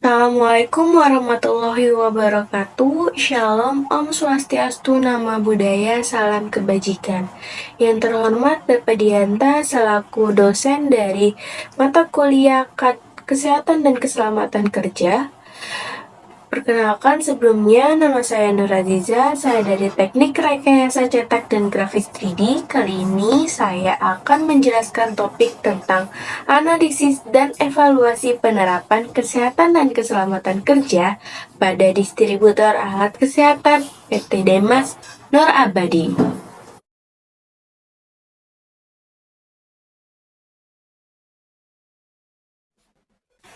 Assalamualaikum warahmatullahi wabarakatuh. Shalom, Om Swastiastu, Nama Budaya, Salam Kebajikan. Yang terhormat Bapak Dianta selaku dosen dari mata kuliah Kesehatan dan Keselamatan Kerja. Perkenalkan sebelumnya, nama saya Nur Aziza, saya dari Teknik Rekayasa Cetak dan Grafis 3D. Kali ini saya akan menjelaskan topik tentang analisis dan evaluasi penerapan kesehatan dan keselamatan kerja pada distributor alat kesehatan PT Demas Nur Abadi.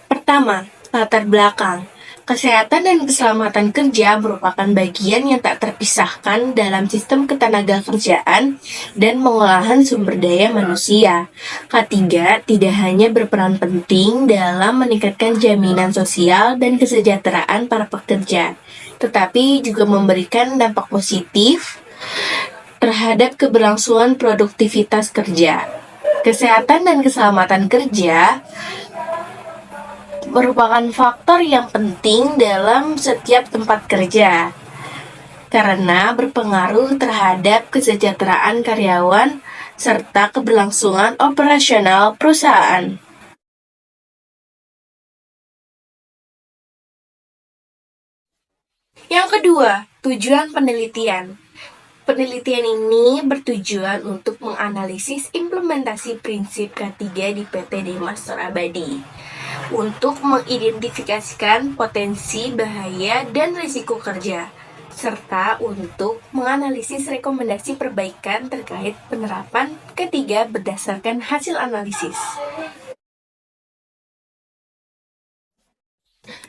Pertama, latar belakang. Kesehatan dan keselamatan kerja merupakan bagian yang tak terpisahkan dalam sistem ketenagakerjaan dan pengolahan sumber daya manusia. Ketiga, tidak hanya berperan penting dalam meningkatkan jaminan sosial dan kesejahteraan para pekerja, tetapi juga memberikan dampak positif terhadap keberlangsungan produktivitas kerja. Kesehatan dan keselamatan kerja merupakan faktor yang penting dalam setiap tempat kerja karena berpengaruh terhadap kesejahteraan karyawan serta keberlangsungan operasional perusahaan. Yang kedua, tujuan penelitian. Penelitian ini bertujuan untuk menganalisis implementasi prinsip K3 di PT Demas Nur Abadi untuk mengidentifikasikan potensi bahaya dan risiko kerja, serta untuk menganalisis rekomendasi perbaikan terkait penerapan K3 berdasarkan hasil analisis.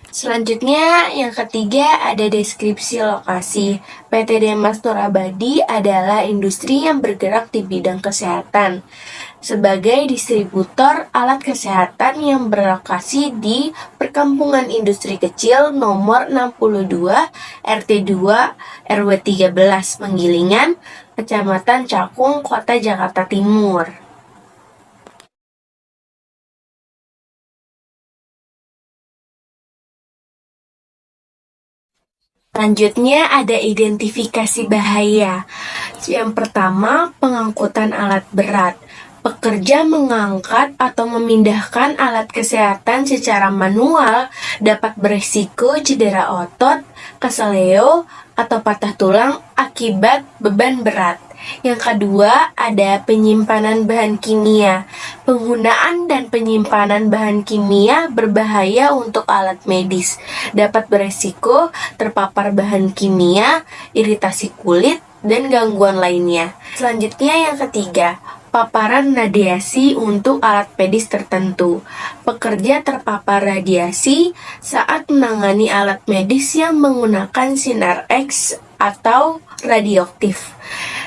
Selanjutnya, yang ketiga ada deskripsi lokasi. PT Demas Nur Abadi adalah industri yang bergerak di bidang kesehatan sebagai distributor alat kesehatan yang berlokasi di Perkampungan Industri Kecil nomor 62 RT 2 RW 13 Menggilingan, Kecamatan Cakung, Kota Jakarta Timur. Selanjutnya ada identifikasi bahaya. Yang pertama, pengangkutan alat berat. Pekerja mengangkat atau memindahkan alat kesehatan secara manual dapat berisiko cedera otot, keseleo, atau patah tulang akibat beban berat. Yang kedua, ada penyimpanan bahan kimia. Penggunaan dan penyimpanan bahan kimia berbahaya untuk alat medis. Dapat beresiko terpapar bahan kimia, iritasi kulit, dan gangguan lainnya. Selanjutnya yang ketiga, paparan radiasi untuk alat medis tertentu. Pekerja terpapar radiasi saat menangani alat medis yang menggunakan sinar X atau radioaktif.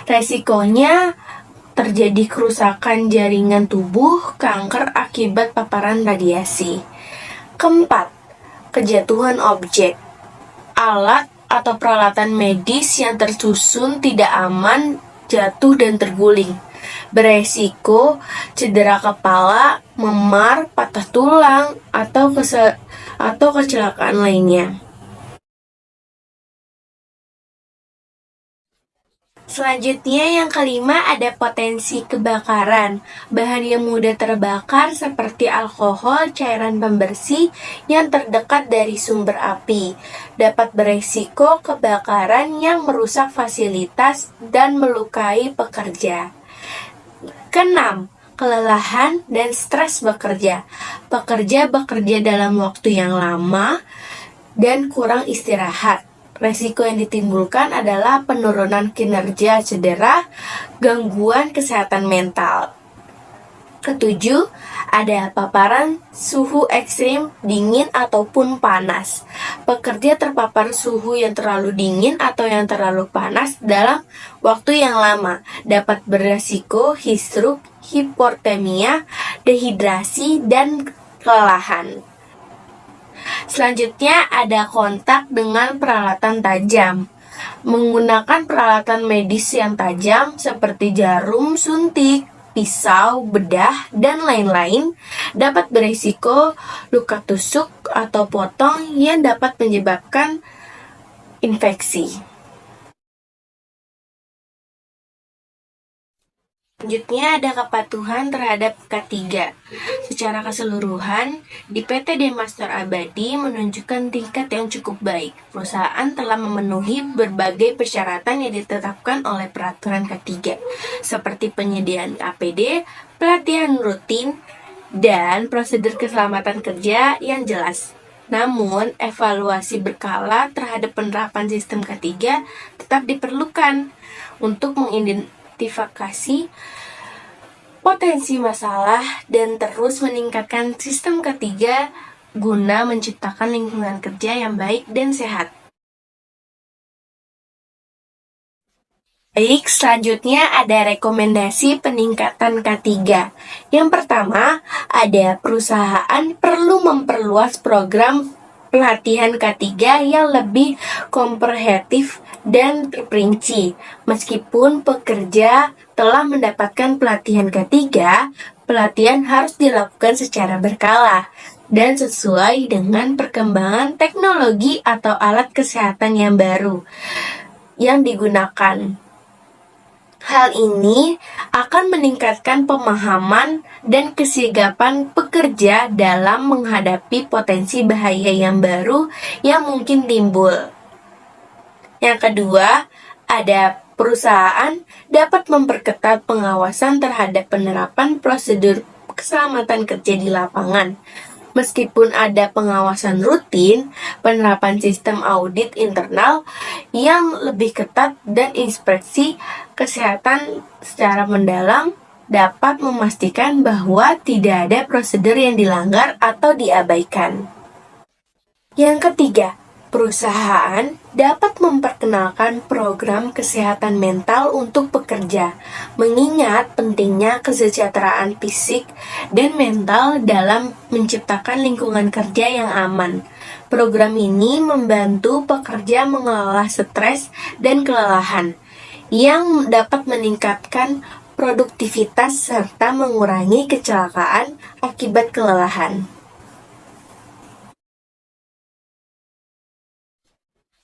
Resikonya terjadi kerusakan jaringan tubuh, kanker akibat paparan radiasi. Keempat, kejatuhan objek. Alat atau peralatan medis yang tersusun tidak aman jatuh dan terguling. Beresiko cedera kepala, memar, patah tulang, atau kecelakaan lainnya. Selanjutnya yang kelima ada potensi kebakaran. Bahan yang mudah terbakar seperti alkohol, cairan pembersih yang terdekat dari sumber api dapat beresiko kebakaran yang merusak fasilitas dan melukai pekerja. Keenam, kelelahan dan stres bekerja. Pekerja bekerja dalam waktu yang lama dan kurang istirahat. Resiko yang ditimbulkan adalah penurunan kinerja, cedera, gangguan kesehatan mental. Ketujuh, ada paparan suhu ekstrim, dingin ataupun panas. Pekerja terpapar suhu yang terlalu dingin atau yang terlalu panas dalam waktu yang lama dapat beresiko heat stroke, hipotermia, dehidrasi, dan kelelahan. Selanjutnya ada kontak dengan peralatan tajam. Menggunakan peralatan medis yang tajam seperti jarum suntik, pisau, bedah, dan lain-lain dapat berisiko luka tusuk atau potong yang dapat menyebabkan infeksi. Selanjutnya ada kepatuhan terhadap K3. Secara keseluruhan, di PT Demastor Abadi menunjukkan tingkat yang cukup baik. Perusahaan telah memenuhi berbagai persyaratan yang ditetapkan oleh peraturan K3, seperti penyediaan APD, pelatihan rutin, dan prosedur keselamatan kerja yang jelas. Namun, evaluasi berkala terhadap penerapan sistem K3 tetap diperlukan untuk mengidentifikasi potensi masalah dan terus meningkatkan sistem K3 guna menciptakan lingkungan kerja yang baik dan sehat. Baik, selanjutnya ada rekomendasi peningkatan K3. Yang pertama, ada perusahaan perlu memperluas program pelatihan K3 yang lebih komprehensif dan terperinci. Meskipun pekerja telah mendapatkan pelatihan K3, pelatihan harus dilakukan secara berkala dan sesuai dengan perkembangan teknologi atau alat kesehatan yang baru yang digunakan. Hal ini akan meningkatkan pemahaman dan kesigapan pekerja dalam menghadapi potensi bahaya yang baru yang mungkin timbul. Yang kedua, ada perusahaan dapat memperketat pengawasan terhadap penerapan prosedur keselamatan kerja di lapangan. Meskipun ada pengawasan rutin, penerapan sistem audit internal yang lebih ketat dan inspeksi kesehatan secara mendalam dapat memastikan bahwa tidak ada prosedur yang dilanggar atau diabaikan. Yang ketiga, perusahaan dapat memperkenalkan program kesehatan mental untuk pekerja, mengingat pentingnya kesejahteraan fisik dan mental dalam menciptakan lingkungan kerja yang aman. Program ini membantu pekerja mengelola stres dan kelelahan, yang dapat meningkatkan produktivitas serta mengurangi kecelakaan akibat kelelahan.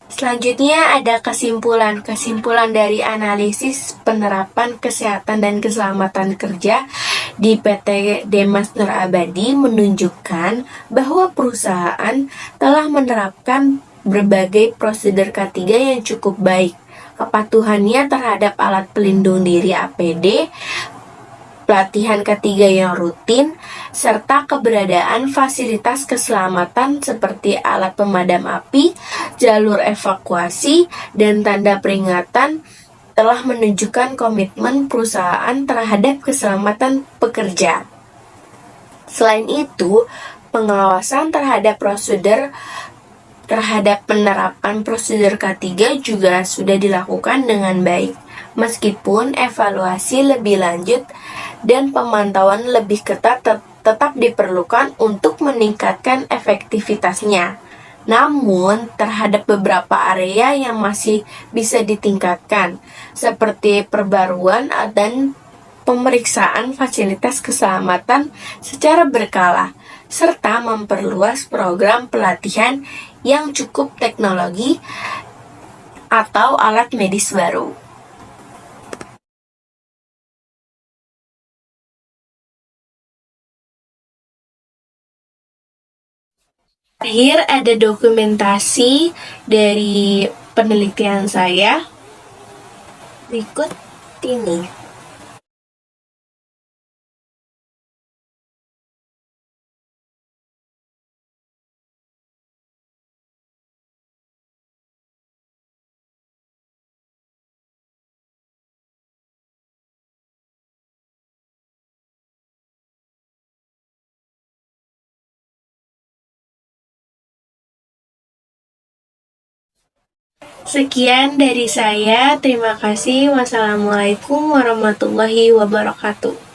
Selanjutnya ada kesimpulan dari analisis penerapan kesehatan dan keselamatan kerja di PT Demas Nur Abadi menunjukkan bahwa perusahaan telah menerapkan berbagai prosedur K3 yang cukup baik. Kepatuhannya terhadap alat pelindung diri APD, pelatihan K3 yang rutin, serta keberadaan fasilitas keselamatan seperti alat pemadam api, jalur evakuasi, dan tanda peringatan telah menunjukkan komitmen perusahaan terhadap keselamatan pekerja. Selain itu, pengawasan terhadap penerapan prosedur K3 juga sudah dilakukan dengan baik. Meskipun evaluasi lebih lanjut dan pemantauan lebih ketat tetap diperlukan untuk meningkatkan efektivitasnya. Namun, terhadap beberapa area yang masih bisa ditingkatkan, seperti perbaruan dan pemeriksaan fasilitas keselamatan secara berkala, serta memperluas program pelatihan yang cukup teknologi atau alat medis baru. Terakhir ada dokumentasi dari penelitian saya. Berikut ini. Sekian dari saya. Terima kasih. Wassalamualaikum warahmatullahi wabarakatuh.